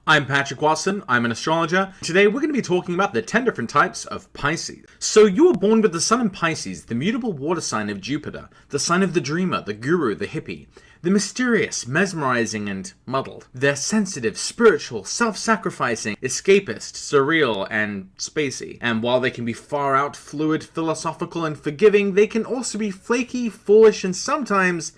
I'm Patrick Watson, I'm an astrologer. Today we're going to be talking about the 10 different types of Pisces. So you were born with the Sun in Pisces, the mutable water sign of Jupiter, the sign of the dreamer, the guru, the hippie. They're mysterious, mesmerizing, and muddled. They're sensitive, spiritual, self-sacrificing, escapist, surreal, and spacey. And while they can be far out, fluid, philosophical, and forgiving, they can also be flaky, foolish, and sometimes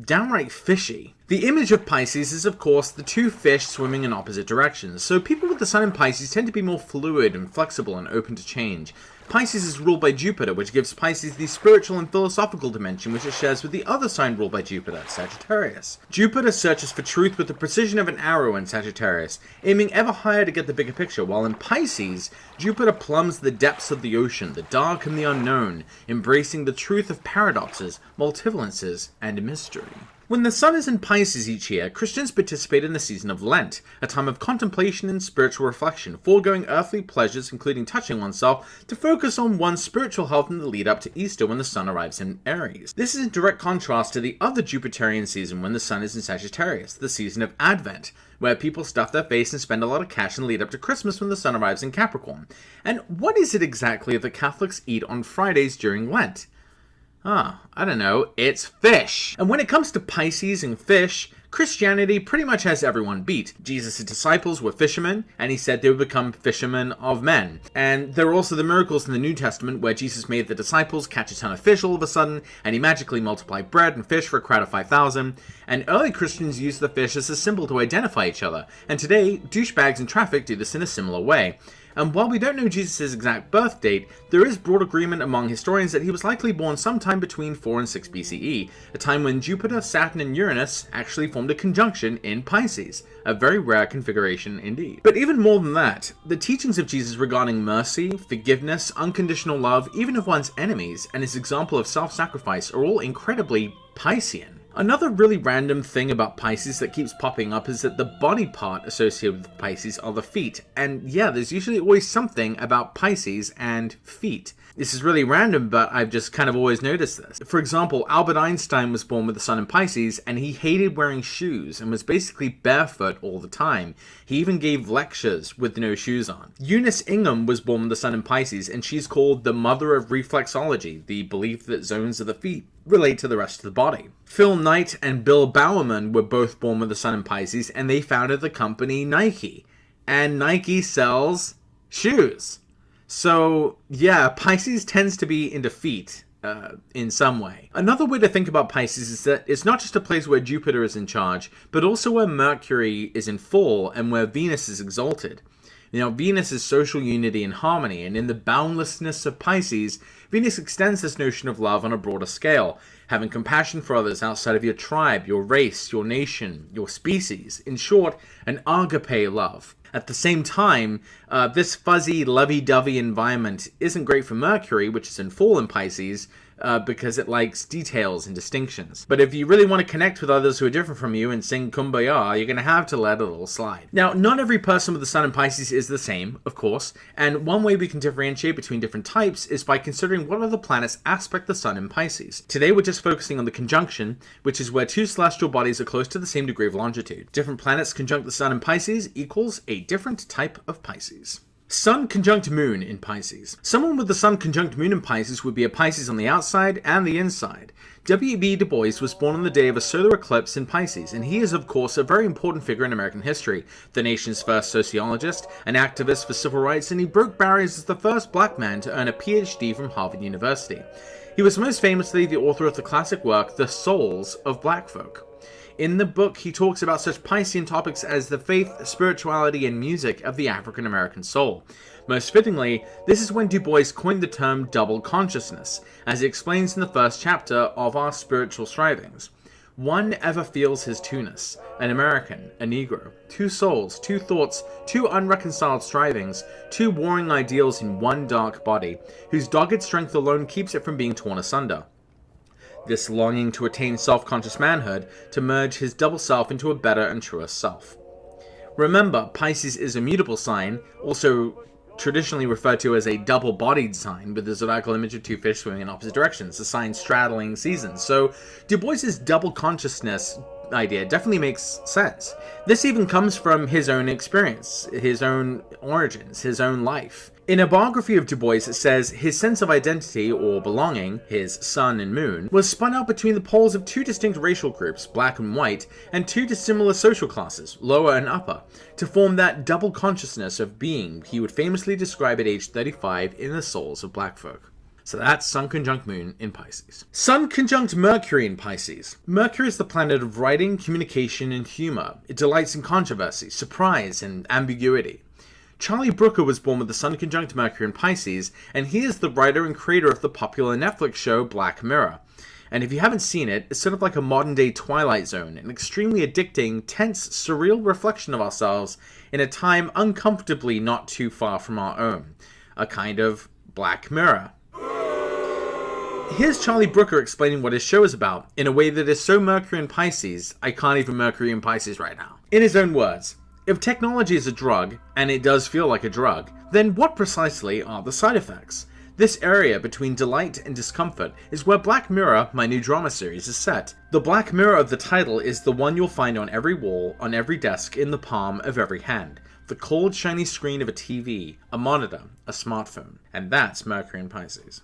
downright fishy. The image of Pisces is, of course, the two fish swimming in opposite directions, so people with the Sun in Pisces tend to be more fluid and flexible and open to change. Pisces is ruled by Jupiter, which gives Pisces the spiritual and philosophical dimension which it shares with the other sign ruled by Jupiter, Sagittarius. Jupiter searches for truth with the precision of an arrow in Sagittarius, aiming ever higher to get the bigger picture, while in Pisces, Jupiter plumbs the depths of the ocean, the dark and the unknown, embracing the truth of paradoxes, multivalences, and mystery. When the Sun is in Pisces each year, Christians participate in the season of Lent, a time of contemplation and spiritual reflection, foregoing earthly pleasures including touching oneself, to focus on one's spiritual health in the lead up to Easter when the Sun arrives in Aries. This is in direct contrast to the other Jupiterian season when the Sun is in Sagittarius, the season of Advent, where people stuff their face and spend a lot of cash in the lead up to Christmas when the Sun arrives in Capricorn. And what is it exactly that Catholics eat on Fridays during Lent? I don't know, it's fish. And when it comes to Pisces and fish, Christianity pretty much has everyone beat. Jesus' disciples were fishermen, and he said they would become fishermen of men. And there are also the miracles in the New Testament where Jesus made the disciples catch a ton of fish all of a sudden, and he magically multiplied bread and fish for a crowd of 5,000. And early Christians used the fish as a symbol to identify each other. And today, douchebags in traffic do this in a similar way. And while we don't know Jesus' exact birth date, there is broad agreement among historians that he was likely born sometime between 4 and 6 BCE, a time when Jupiter, Saturn, and Uranus actually formed a conjunction in Pisces, a very rare configuration indeed. But even more than that, the teachings of Jesus regarding mercy, forgiveness, unconditional love, even of one's enemies, and his example of self-sacrifice are all incredibly Piscean. Another really random thing about Pisces that keeps popping up is that the body part associated with Pisces are the feet. And yeah, there's usually always something about Pisces and feet. This is really random, but I've just kind of always noticed this. For example, Albert Einstein was born with the Sun in Pisces, and he hated wearing shoes and was basically barefoot all the time. He even gave lectures with no shoes on. Unice Ingam was born with the Sun in Pisces, and she's called the mother of reflexology, the belief that zones of the feet relate to the rest of the body. Phil Knight and Bill Bowerman were both born with the Sun in Pisces, and they founded the company Nike. And Nike sells shoes. So yeah, Pisces tends to be into feet in some way. Another way to think about Pisces is that it's not just a place where Jupiter is in charge, but also where Mercury is in fall and where Venus is exalted. Now, Venus is social unity and harmony, and in the boundlessness of Pisces, Venus extends this notion of love on a broader scale, having compassion for others outside of your tribe, your race, your nation, your species. In short, an agape love. At the same time, this fuzzy, lovey-dovey environment isn't great for Mercury, which is in fall in Pisces, because it likes details and distinctions. But if you really want to connect with others who are different from you and sing Kumbaya, you're going to have to let a little slide. Now, not every person with the Sun in Pisces is the same, of course, and one way we can differentiate between different types is by considering what other planets aspect the Sun in Pisces. Today, we're just focusing on the conjunction, which is where two celestial bodies are close to the same degree of longitude. Different planets conjunct the Sun in Pisces equals a different type of Pisces. Sun conjunct Moon in Pisces. Someone with the Sun conjunct Moon in Pisces would be a Pisces on the outside and the inside. W.B. DuBois was born on the day of a solar eclipse in Pisces, and he is, of course, a very important figure in American history, the nation's first sociologist, an activist for civil rights, and he broke barriers as the first black man to earn a PhD from Harvard University. He was most famously the author of the classic work, The Souls of Black Folk. In the book, he talks about such Piscean topics as the faith, spirituality, and music of the African American soul. Most fittingly, this is when DuBois coined the term double consciousness, as he explains in the first chapter of Our Spiritual Strivings. One ever feels his two-ness, an American, a Negro, two souls, two thoughts, two unreconciled strivings, two warring ideals in one dark body, whose dogged strength alone keeps it from being torn asunder. This longing to attain self-conscious manhood, to merge his double self into a better and truer self. Remember, Pisces is a mutable sign, also traditionally referred to as a double-bodied sign, with the zodiacal image of two fish swimming in opposite directions, the sign straddling seasons. So, Du Bois's double consciousness idea definitely makes sense. This even comes from his own experience, his own origins, his own life. In a biography of DuBois, it says his sense of identity or belonging, his sun and moon, was spun out between the poles of two distinct racial groups, black and white, and two dissimilar social classes, lower and upper, to form that double consciousness of being he would famously describe at age 35 in The Souls of Black Folk. So that's Sun conjunct Moon in Pisces. Sun conjunct Mercury in Pisces. Mercury is the planet of writing, communication, and humor. It delights in controversy, surprise, and ambiguity. Charlie Brooker was born with the Sun conjunct Mercury in Pisces, and he is the writer and creator of the popular Netflix show Black Mirror. And if you haven't seen it, it's sort of like a modern-day Twilight Zone, an extremely addicting, tense, surreal reflection of ourselves in a time uncomfortably not too far from our own. A kind of Black Mirror. Here's Charlie Brooker explaining what his show is about, in a way that is so Mercury in Pisces, I can't even Mercury in Pisces right now. In his own words, if technology is a drug, and it does feel like a drug, then what precisely are the side effects? This area between delight and discomfort is where Black Mirror, my new drama series, is set. The Black Mirror of the title is the one you'll find on every wall, on every desk, in the palm of every hand. The cold, shiny screen of a TV, a monitor, a smartphone. And that's Mercury in Pisces.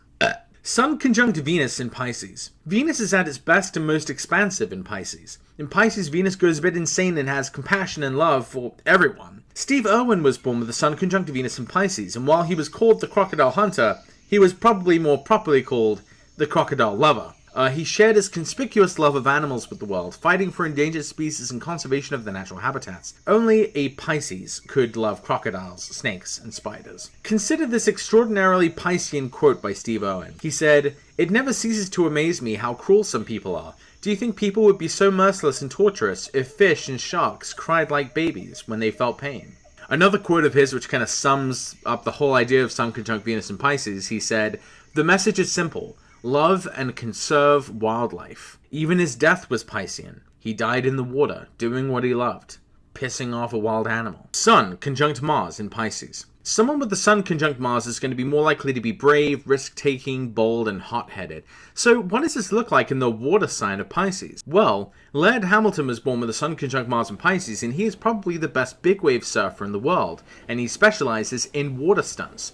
Sun conjunct Venus in Pisces. Venus is at its best and most expansive in Pisces. In Pisces, Venus goes a bit insane and has compassion and love for everyone. Steve Irwin was born with the Sun conjunct Venus in Pisces, and while he was called the Crocodile Hunter, he was probably more properly called the Crocodile Lover. He shared his conspicuous love of animals with the world, fighting for endangered species and conservation of their natural habitats. Only a Pisces could love crocodiles, snakes, and spiders. Consider this extraordinarily Piscean quote by Steve Irwin. He said, "It never ceases to amaze me how cruel some people are. Do you think people would be so merciless and torturous if fish and sharks cried like babies when they felt pain?" Another quote of his which kind of sums up the whole idea of Sun conjunct Venus in Pisces, he said, "The message is simple. Love and conserve wildlife." Even his death was Piscean. He died in the water, doing what he loved, pissing off a wild animal. Sun conjunct Mars in Pisces. Someone with the Sun conjunct Mars is going to be more likely to be brave, risk-taking, bold, and hot-headed. So what does this look like in the water sign of Pisces? Well, Laird Hamilton was born with the Sun conjunct Mars in Pisces, and he is probably the best big-wave surfer in the world, and he specializes in water stunts.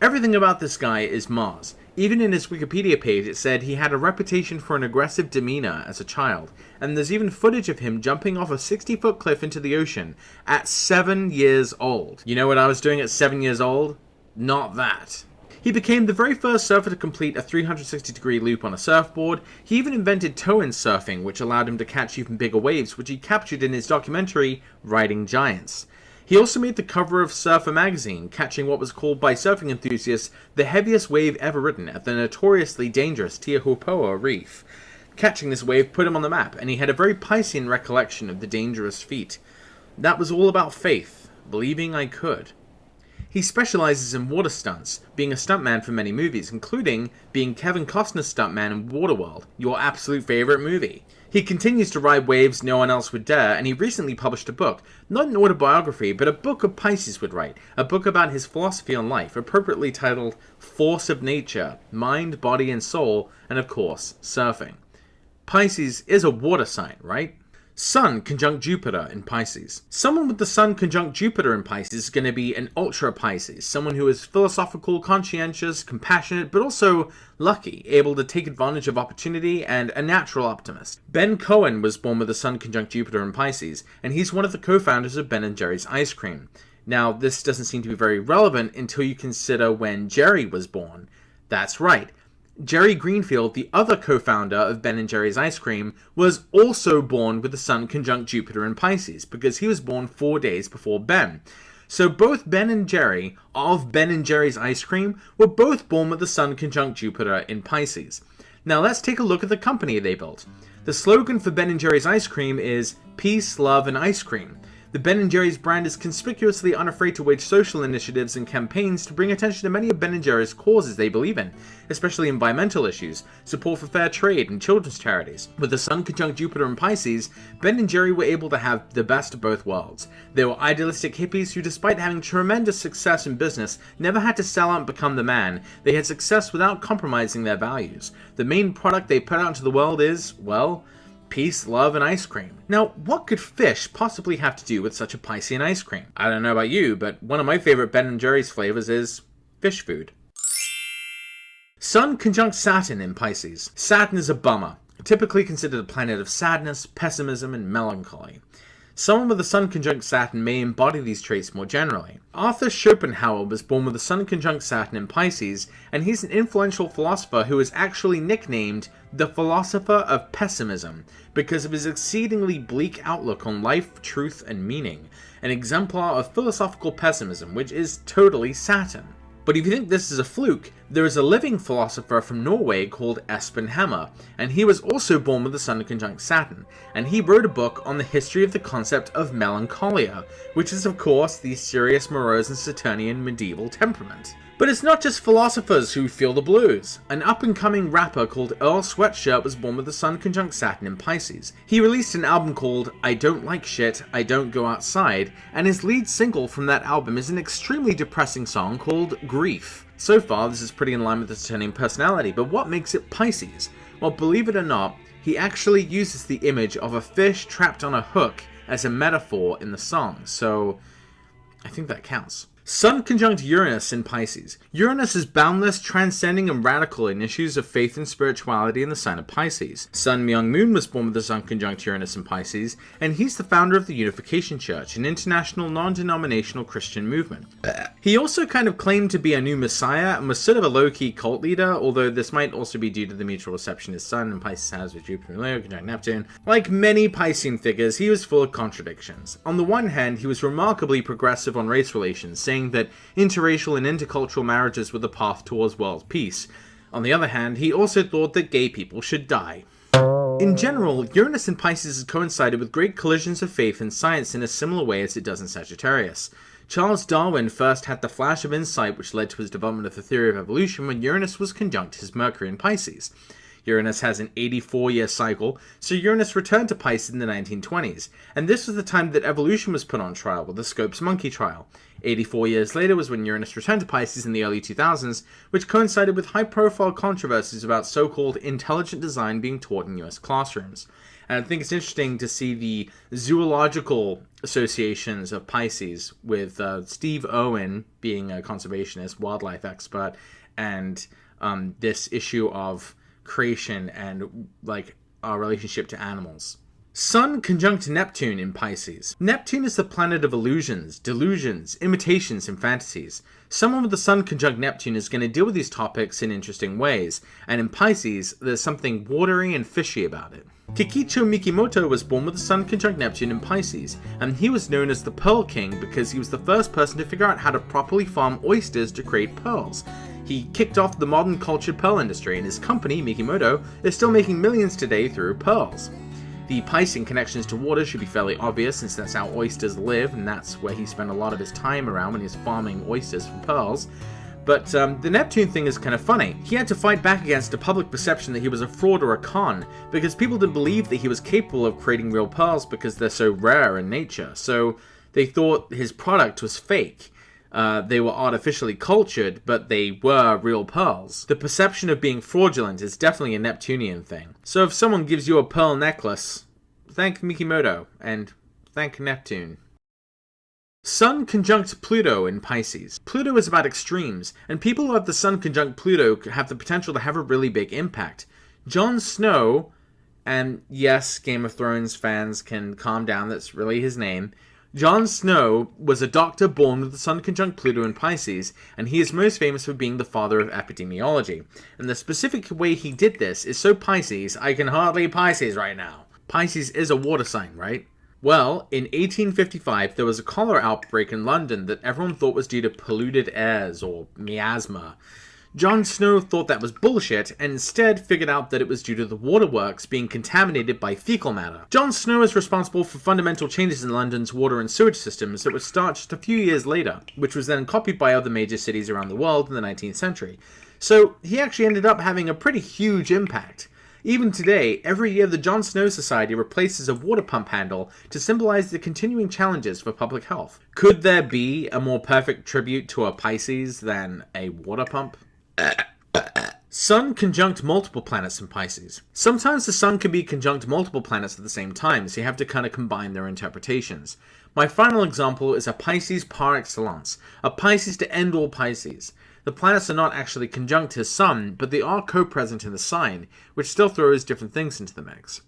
Everything about this guy is Mars. Even in his Wikipedia page, it said he had a reputation for an aggressive demeanor as a child, and there's even footage of him jumping off a 60-foot cliff into the ocean at 7 years old. You know what I was doing at 7 years old? Not that. He became the very first surfer to complete a 360-degree loop on a surfboard. He even invented toe-in surfing, which allowed him to catch even bigger waves, which he captured in his documentary, Riding Giants. He also made the cover of Surfer magazine, catching what was called by surfing enthusiasts the heaviest wave ever written at the notoriously dangerous Tiahupo'a Reef. Catching this wave put him on the map, and he had a very Piscean recollection of the dangerous feat. That was all about faith, believing I could. He specializes in water stunts, being a stuntman for many movies, including being Kevin Costner's stuntman in Waterworld, your absolute favorite movie. He continues to ride waves no one else would dare, and he recently published a book, not an autobiography, but a book a Pisces would write, a book about his philosophy on life, appropriately titled Force of Nature, Mind, Body, and Soul, and of course, Surfing. Pisces is a water sign, right? Sun conjunct Jupiter in Pisces. Someone with the Sun conjunct Jupiter in Pisces is going to be an ultra Pisces, someone who is philosophical, conscientious, compassionate, but also lucky, able to take advantage of opportunity, and a natural optimist. Ben Cohen was born with the Sun conjunct Jupiter in Pisces, and he's one of the co-founders of Ben & Jerry's ice cream. Now, this doesn't seem to be very relevant until you consider when Jerry was born. That's right. Jerry Greenfield, the other co-founder of Ben & Jerry's ice cream, was also born with the Sun conjunct Jupiter in Pisces, because he was born 4 days before Ben. So both Ben and Jerry, of Ben & Jerry's ice cream, were both born with the Sun conjunct Jupiter in Pisces. Now let's take a look at the company they built. The slogan for Ben & Jerry's ice cream is Peace, Love, and Ice Cream. The Ben & Jerry's brand is conspicuously unafraid to wage social initiatives and campaigns to bring attention to many of Ben & Jerry's causes they believe in, especially environmental issues, support for fair trade, and children's charities. With the Sun conjunct Jupiter in Pisces, Ben & Jerry were able to have the best of both worlds. They were idealistic hippies who, despite having tremendous success in business, never had to sell out and become the man. They had success without compromising their values. The main product they put out into the world is, well, peace, love, and ice cream. Now, what could fish possibly have to do with such a Piscean ice cream? I don't know about you, but one of my favorite Ben & Jerry's flavors is fish food. Sun conjunct Saturn in Pisces. Saturn is a bummer, typically considered a planet of sadness, pessimism, and melancholy. Someone with a Sun conjunct Saturn may embody these traits more generally. Arthur Schopenhauer was born with a Sun conjunct Saturn in Pisces, and he's an influential philosopher who is actually nicknamed the philosopher of pessimism because of his exceedingly bleak outlook on life, truth, and meaning, an exemplar of philosophical pessimism, which is totally Saturn. But if you think this is a fluke, there is a living philosopher from Norway called Espen Hammer, and he was also born with the Sun conjunct Saturn, and he wrote a book on the history of the concept of melancholia, which is of course the serious, morose, and Saturnian medieval temperament. But it's not just philosophers who feel the blues. An up-and-coming rapper called Earl Sweatshirt was born with the Sun conjunct Saturn in Pisces. He released an album called I Don't Like Shit, I Don't Go Outside, and his lead single from that album is an extremely depressing song called Grief. So far, this is pretty in line with the Saturnian personality, but what makes it Pisces? Well, believe it or not, he actually uses the image of a fish trapped on a hook as a metaphor in the song, so I think that counts. Sun conjunct Uranus in Pisces. Uranus is boundless, transcending, and radical in issues of faith and spirituality in the sign of Pisces. Sun Myung Moon was born with the Sun conjunct Uranus in Pisces, and he's the founder of the Unification Church, an international non-denominational Christian movement. He also kind of claimed to be a new messiah and was sort of a low-key cult leader, although this might also be due to the mutual reception his Sun and Pisces has with Jupiter and Leo conjunct Neptune. Like many Piscean figures, he was full of contradictions. On the one hand, he was remarkably progressive on race relations, saying that interracial and intercultural marriages were the path towards world peace. On the other hand, he also thought that gay people should die. In general, Uranus in Pisces has coincided with great collisions of faith and science in a similar way as it does in Sagittarius. Charles Darwin first had the flash of insight which led to his development of the theory of evolution when Uranus was conjunct his Mercury in Pisces. Uranus has an 84-year cycle, so Uranus returned to Pisces in the 1920s, and this was the time that evolution was put on trial with the Scopes monkey trial. 84 years later was when Uranus returned to Pisces in the early 2000s, which coincided with high-profile controversies about so-called intelligent design being taught in US classrooms. And I think it's interesting to see the zoological associations of Pisces, with Steve Irwin being a conservationist, wildlife expert, and this issue of creation and like our relationship to animals. Sun conjunct Neptune in Pisces. Neptune is the planet of illusions, delusions, imitations, and fantasies. Someone with the Sun conjunct Neptune is going to deal with these topics in interesting ways, and in Pisces, there's something watery and fishy about it. Kiku Mikimoto was born with the Sun conjunct Neptune in Pisces, and he was known as the Pearl King because he was the first person to figure out how to properly farm oysters to create pearls. He kicked off the modern cultured pearl industry, and his company, Mikimoto, is still making millions today through pearls. The Piscean connections to water should be fairly obvious, since that's how oysters live, and that's where he spent a lot of his time around when he was farming oysters for pearls. But the Neptune thing is kind of funny. He had to fight back against a public perception that he was a fraud or a con, because people didn't believe that he was capable of creating real pearls because they're so rare in nature, so they thought his product was fake. They were artificially cultured, but they were real pearls. The perception of being fraudulent is definitely a Neptunian thing. So if someone gives you a pearl necklace, thank Mikimoto, and thank Neptune. Sun conjunct Pluto in Pisces. Pluto is about extremes, and people who have the Sun conjunct Pluto have the potential to have a really big impact. Jon Snow, and yes, Game of Thrones fans can calm down, that's really his name. Jon Snow was a doctor born with the Sun conjunct Pluto in Pisces, and he is most famous for being the father of epidemiology. And the specific way he did this is so Pisces, I can hardly Pisces right now. Pisces is a water sign, right? Well, in 1855, there was a cholera outbreak in London that everyone thought was due to polluted airs, or miasma. Jon Snow thought that was bullshit, and instead figured out that it was due to the waterworks being contaminated by fecal matter. Jon Snow is responsible for fundamental changes in London's water and sewage systems that would start just a few years later, which was then copied by other major cities around the world in the 19th century. So he actually ended up having a pretty huge impact. Even today, every year the Jon Snow Society replaces a water pump handle to symbolize the continuing challenges for public health. Could there be a more perfect tribute to a Pisces than a water pump? Sun conjunct multiple planets in Pisces. Sometimes the Sun can be conjunct multiple planets at the same time, so you have to kind of combine their interpretations. My final example is a Pisces par excellence, a Pisces to end all Pisces. The planets are not actually conjunct his Sun, but they are co-present in the sign, which still throws different things into the mix.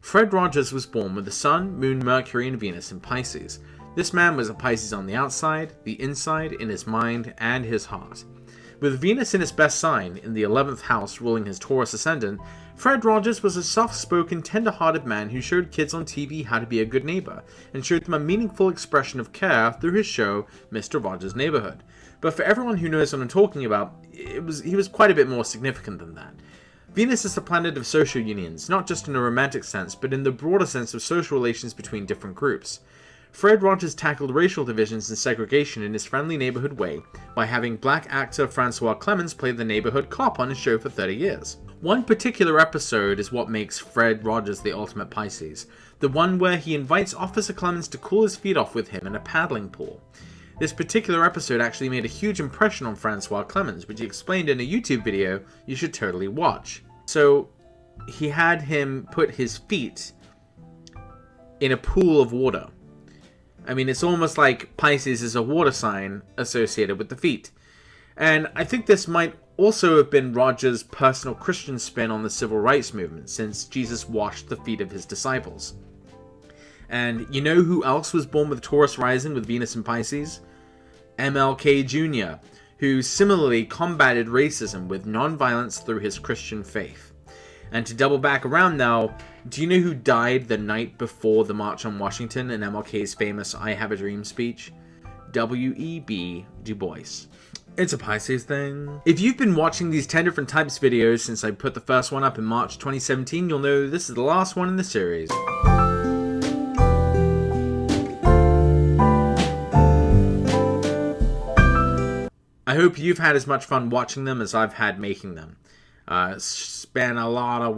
Fred Rogers was born with the Sun, Moon, Mercury, and Venus in Pisces. This man was a Pisces on the outside, the inside, in his mind, and his heart. With Venus in his best sign, in the 11th house ruling his Taurus ascendant, Fred Rogers was a soft-spoken, tender-hearted man who showed kids on TV how to be a good neighbor, and showed them a meaningful expression of care through his show, Mr. Rogers' Neighborhood. But for everyone who knows what I'm talking about, he was quite a bit more significant than that. Venus is the planet of social unions, not just in a romantic sense, but in the broader sense of social relations between different groups. Fred Rogers tackled racial divisions and segregation in his friendly neighborhood way by having black actor Francois Clemens play the neighborhood cop on his show for 30 years. One particular episode is what makes Fred Rogers the ultimate Pisces, the one where he invites Officer Clemens to cool his feet off with him in a paddling pool. This particular episode actually made a huge impression on Francois Clemens, which he explained in a YouTube video you should totally watch. So, he had him put his feet in a pool of water. I mean, it's almost like Pisces is a water sign associated with the feet. And I think this might also have been Rogers' personal Christian spin on the civil rights movement, since Jesus washed the feet of his disciples. And you know who else was born with Taurus rising with Venus in Pisces? MLK Jr., who similarly combated racism with nonviolence through his Christian faith. And to double back around now, do you know who died the night before the March on Washington in MLK's famous I Have a Dream speech? W.E.B. Du Bois. It's a Pisces thing. If you've been watching these 10 different types videos since I put the first one up in March 2017, you'll know this is the last one in the series. I hope you've had as much fun watching them as I've had making them. Spent a lot of